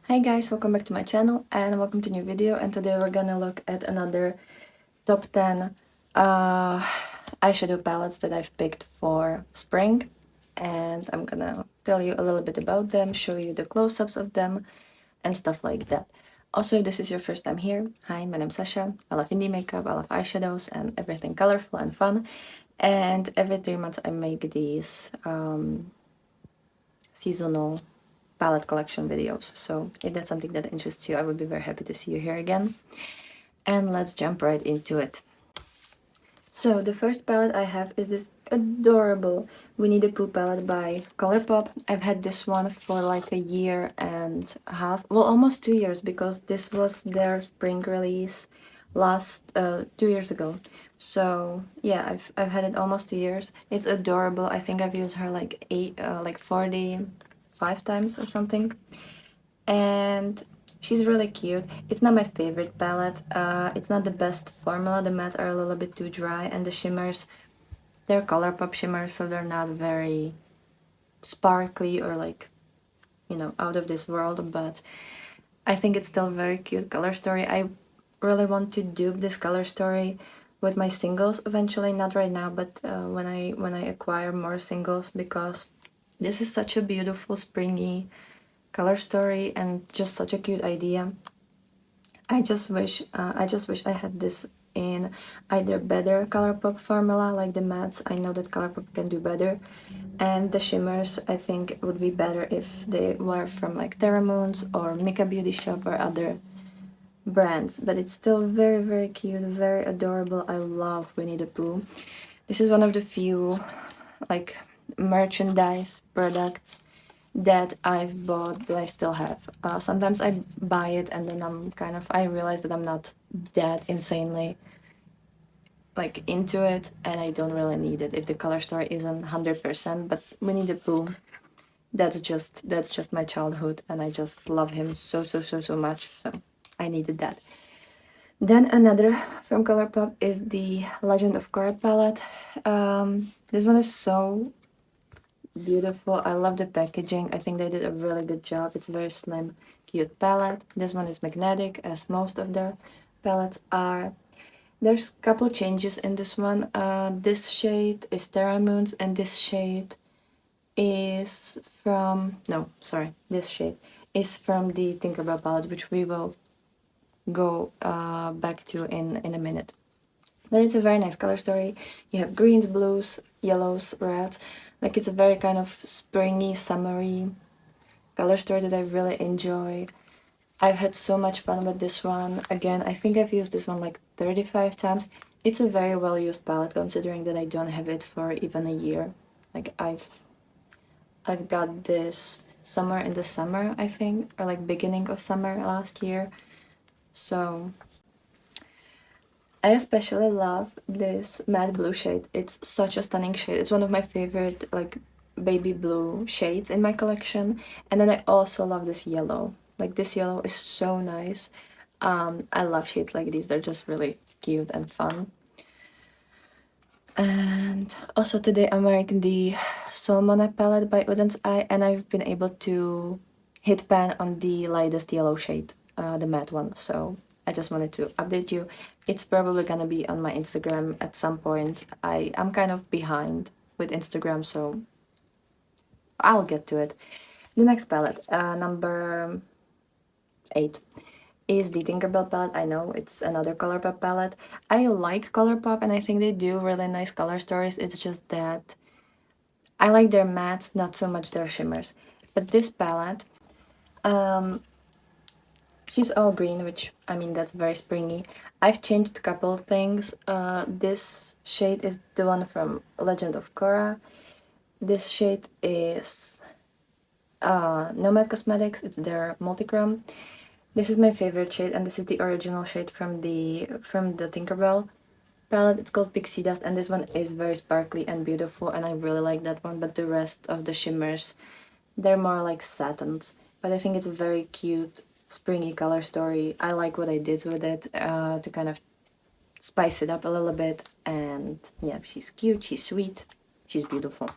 Hi guys, welcome back to my channel and welcome to a new video, and today we're gonna look at another top 10 eyeshadow palettes that I've picked for spring, and I'm gonna tell you a little bit about them, show you the close-ups of them and stuff like that. Also, if this is your first time here, hi, my name's Sasha. I love indie makeup, I love eyeshadows and everything colorful and fun, and every 3 months I make these seasonal palette collection videos. So if that's something that interests you, I would be very happy to see you here again. And let's jump right into it. So the first palette I have is this adorable Winnie the Pooh palette by Colourpop. I've had this one for like a year and a half, well, almost 2 years, because this was their spring release last 2 years ago. So yeah, I've had it almost 2 years. It's adorable. I think I've used her like 45 times or something, and she's really cute. It's not my favorite palette. It's not the best formula. The mattes are a little bit too dry, and the shimmers, they're Colourpop shimmers, so they're not very sparkly or like, you know, out of this world, but I think it's still a very cute color story. I really want to dupe this color story with my singles eventually, not right now, but when I acquire more singles, because this is such a beautiful springy color story and just such a cute idea. I just wish I had this in either better Colourpop formula, like the mattes. I know that Colourpop can do better, and the shimmers I think would be better if they were from like Terra Moons or Makeup Beauty Shop or other brands. But it's still very, very cute, very adorable. I love Winnie the Pooh. This is one of the few like merchandise products that I've bought that I still have. Sometimes I buy it and then I realize that I'm not that insanely like into it and I don't really need it if the color story isn't 100%. But Winnie the Pooh, that's just my childhood, and I just love him so much. So I needed that. Then another from Colourpop is the Legend of Korra palette. This one is so beautiful. I love the packaging. I think they did a really good job. It's a very slim, cute palette. This one is magnetic, as most of their palettes are. There's a couple changes in this one. This shade is Terra Moons, and this shade is from... no, sorry. This shade is from the Tinkerbell palette, which we will go back to in a minute. But it's a very nice color story. You have greens, blues, yellows, reds. Like, it's a very kind of springy, summery color story that I really enjoy. I've had so much fun with this one. Again, I think I've used this one like 35 times. It's a very well used palette, considering that I don't have it for even a year. Like, I've got this somewhere in the summer, I think, or like beginning of summer last year. So I especially love this matte blue shade. It's such a stunning shade. It's one of my favorite like baby blue shades in my collection. And then I also love this yellow. Like, this yellow is so nice. I love shades like these. They're just really cute and fun. And also today I'm wearing the Solmona palette by Odins Eye, and I've been able to hit pan on the lightest yellow shade, the matte one. So I just wanted to update you. It's probably gonna be on my Instagram at some point. I'm kind of behind with Instagram, so I'll get to it. The next palette, number 8, is the Tinkerbell palette. I know it's another Colourpop palette. I like Colourpop and I think they do really nice color stories. It's just that I like their mattes, not so much their shimmers. But this palette, she's all green, which, I mean, that's very springy. I've changed a couple of things. This shade is the one from Legend of Korra. This shade is Nomad Cosmetics. It's their multichrome. This is my favorite shade, and this is the original shade from the Tinkerbell palette. It's called Pixie Dust, and this one is very sparkly and beautiful, and I really like that one. But the rest of the shimmers, they're more like satins. But I think it's a very cute, springy color story. I like what I did with it to kind of spice it up a little bit. And yeah, she's cute, she's sweet, she's beautiful.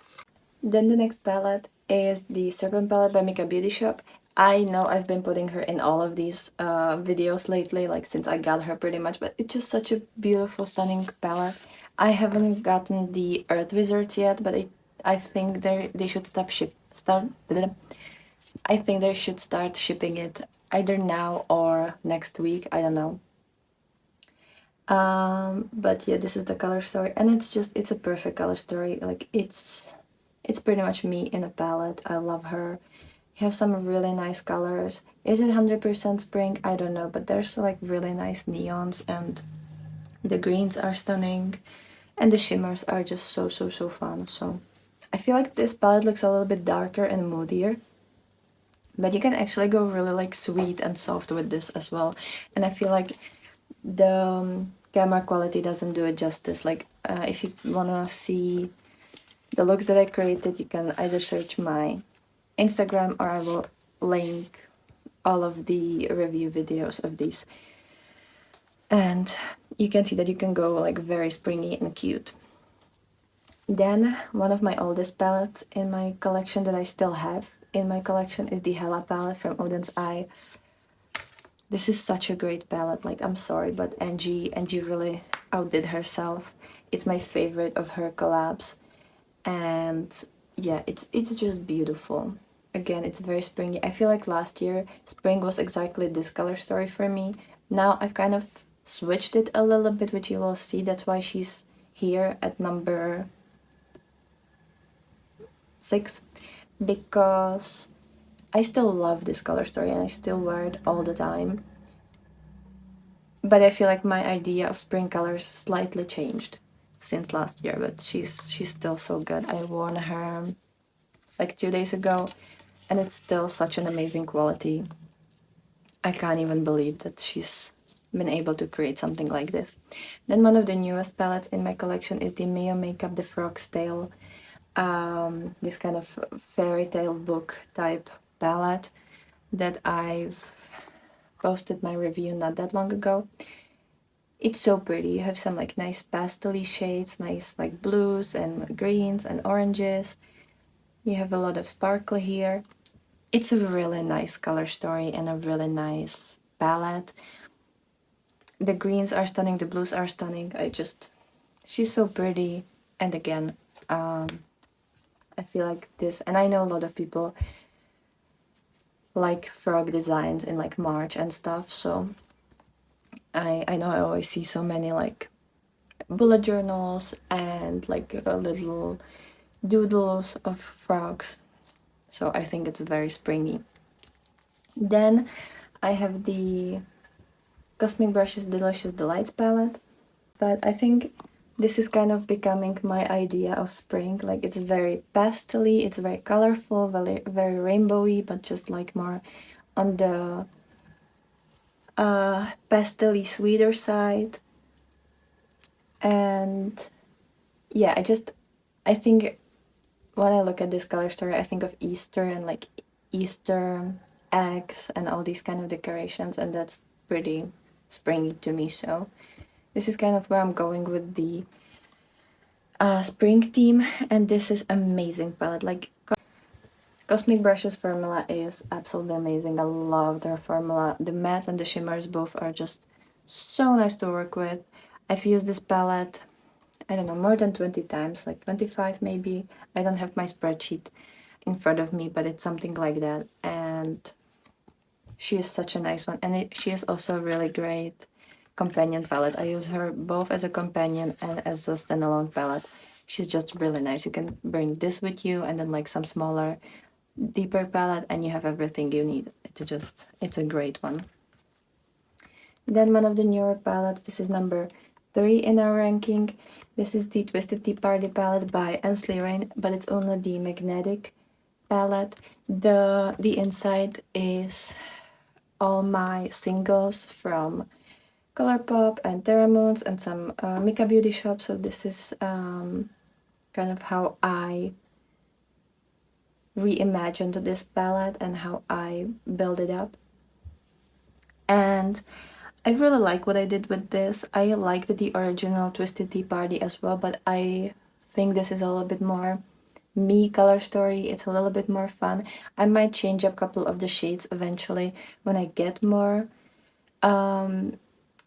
Then the next palette is the Serpent palette by Makeup Beauty Shop. I know I've been putting her in all of these videos lately, like since I got her pretty much, but it's just such a beautiful, stunning palette. I haven't gotten the Earth Wizards yet, but I think they should I think they should start shipping it either now or next week. I don't know. But yeah, this is the color story, and it's a perfect color story. Like it's pretty much me in a palette. I love her. You have some really nice colors. Is it 100% spring? I don't know, but there's like really nice neons, and the greens are stunning, and the shimmers are just so fun. So I feel like this palette looks a little bit darker and moodier, but you can actually go really like sweet and soft with this as well. And I feel like the camera quality doesn't do it justice. Like if you wanna see the looks that I created, you can either search my Instagram, or I will link all of the review videos of these. And you can see that you can go like very springy and cute. Then one of my oldest palettes in my collection that I still have in my collection is the Hela palette from Odins Eye. This is such a great palette. Like, I'm sorry, but Angie really outdid herself. It's my favorite of her collabs. And yeah, it's just beautiful. Again, it's very springy. I feel like last year spring was exactly this color story for me. Now I've kind of switched it a little bit, which you will see. That's why she's here at number 6, because I still love this color story and I still wear it all the time. But I feel like my idea of spring colors slightly changed since last year, but she's still so good. I wore her like 2 days ago, and it's still such an amazing quality. I can't even believe that she's been able to create something like this. Then one of the newest palettes in my collection is the Mayo Makeup The Frog's Tale. This kind of fairy tale book type palette that I've posted my review not that long ago. It's so pretty. You have some like nice pastel shades, nice like blues and greens and oranges. You have a lot of sparkle here. It's a really nice color story and a really nice palette. The greens are stunning, the blues are stunning. She's so pretty. And again, I feel like this, and I know a lot of people like frog designs in like March and stuff, so I know I always see so many like bullet journals and like little doodles of frogs, so I think it's very springy. Then I have the Cosmic Brushes Delicious Delights palette, but I think this is kind of becoming my idea of spring. Like, it's very pastel-y, it's very colorful, very rainbowy, but just like more on the pastel-y sweeter side. And yeah, I think when I look at this color story, I think of Easter and like Easter eggs and all these kind of decorations, and that's pretty springy to me. So this is kind of where I'm going with the spring theme, and this is amazing palette. Like, Cosmic Brushes formula is absolutely amazing. I love their formula. The mattes and the shimmers both are just so nice to work with. I've used this palette, I don't know, more than 20 times, like 25 maybe. I don't have my spreadsheet in front of me, but it's something like that. And she is such a nice one. And she is also a really great companion palette. I use her both as a companion and as a standalone palette. She's just really nice. You can bring this with you and then like some smaller, deeper palette, and you have everything you need. It's a great one. Then one of the newer palettes, this is number 3 in our ranking. This is the Twisted Tea Party palette by Anslin, but it's only the magnetic palette. The inside is all my singles from Colourpop and Terra Moons and some Mika Beauty Shop. So this is kind of how I reimagined this palette and how I build it up. And I really like what I did with this. I liked the original Twisted Tea Party as well, but I think this is a little bit more me color story. It's a little bit more fun. I might change up a couple of the shades eventually when I get more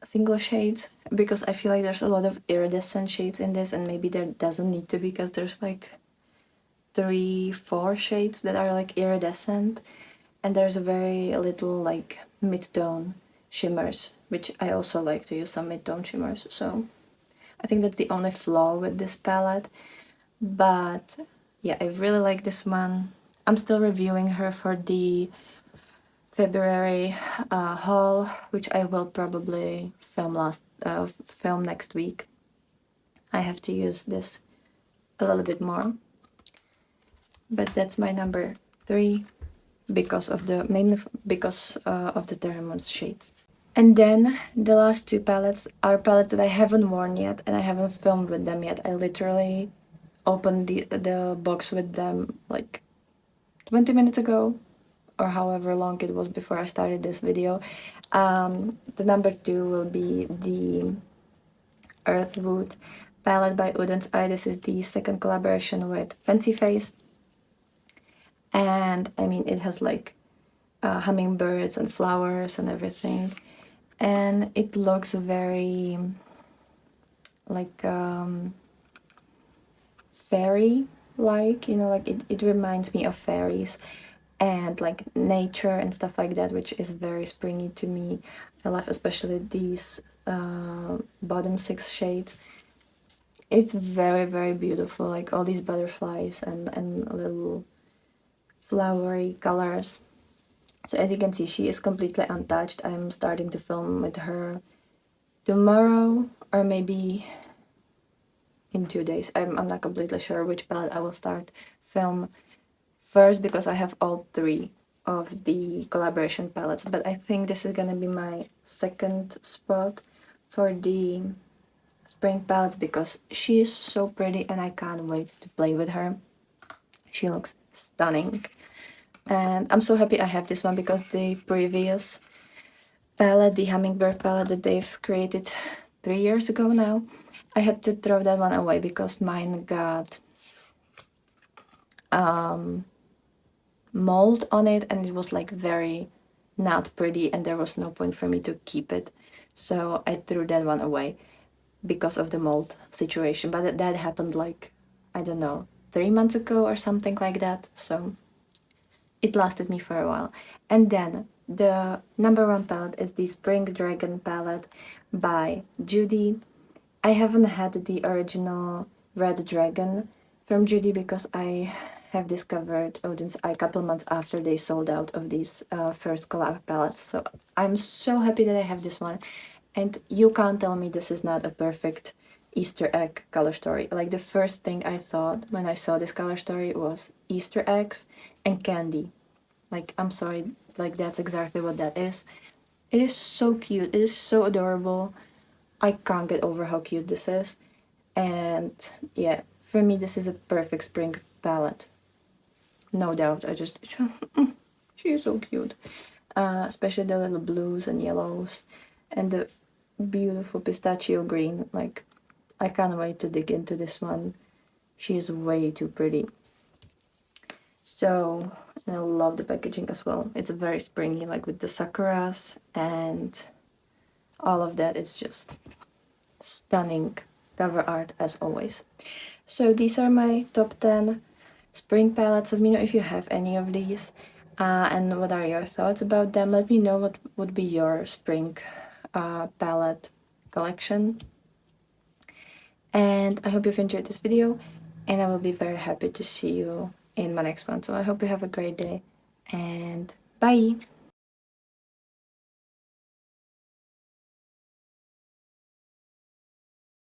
single shades, because I feel like there's a lot of iridescent shades in this, and maybe there doesn't need to be, because there's like 3-4 shades that are like iridescent, and there's a very little like mid-tone shimmers, which I also like to use some mid-tone shimmers. So I think that's the only flaw with this palette. But yeah, I really like this one. I'm still reviewing her for the February haul, which I will probably film next week. I have to use this a little bit more, but that's my number 3 because of the Terramons shades. And then the last 2 palettes are palettes that I haven't worn yet, and I haven't filmed with them yet. I literally opened the box with them like 20 minutes ago, or however long it was before I started this video. The number 2 will be the Earthwood palette by Odins Eye. This is the second collaboration with Fancy Face. And I mean, it has like hummingbirds and flowers and everything. And it looks very like fairy-like, you know, like it reminds me of fairies and like nature and stuff like that, which is very springy to me. I love especially these bottom 6 shades. It's very, very beautiful, like all these butterflies and little flowery colors. So as you can see, she is completely untouched. I'm starting to film with her tomorrow, or maybe in 2 days. I'm not completely sure which palette I will start film first, because I have all 3 of the collaboration palettes. But I think this is gonna be my second spot for the spring palettes, because she is so pretty and I can't wait to play with her. She looks stunning. And I'm so happy I have this one, because the previous palette, the Hummingbird palette that they've created 3 years ago now, I had to throw that one away because mine got mold on it, and it was like very not pretty, and there was no point for me to keep it. So I threw that one away because of the mold situation. But that happened like, I don't know, 3 months ago or something like that. So it lasted me for a while. And then the number 1 palette is the Spring Dragon palette by Judy. I haven't had the original Red Dragon from Judy, because I have discovered Odins Eye a couple months after they sold out of these first collab palettes. So I'm so happy that I have this one. And you can't tell me this is not a perfect Easter egg color story. Like, the first thing I thought when I saw this color story was Easter eggs and candy. Like, I'm sorry, like that's exactly what that is. It is so cute. It is so adorable. I can't get over how cute this is. And yeah, for me this is a perfect spring palette. No doubt. She is so cute. Especially the little blues and yellows and the beautiful pistachio green. Like, I can't wait to dig into this one. She is way too pretty. So, and I love the packaging as well. It's very springy, like with the sakuras and all of that. It's just stunning cover art as always. So these are my top 10 spring palettes. Let me know if you have any of these and what are your thoughts about them. Let me know what would be your spring palette collection. And I hope you've enjoyed this video, and I will be very happy to see you in my next one. So I hope you have a great day, and bye!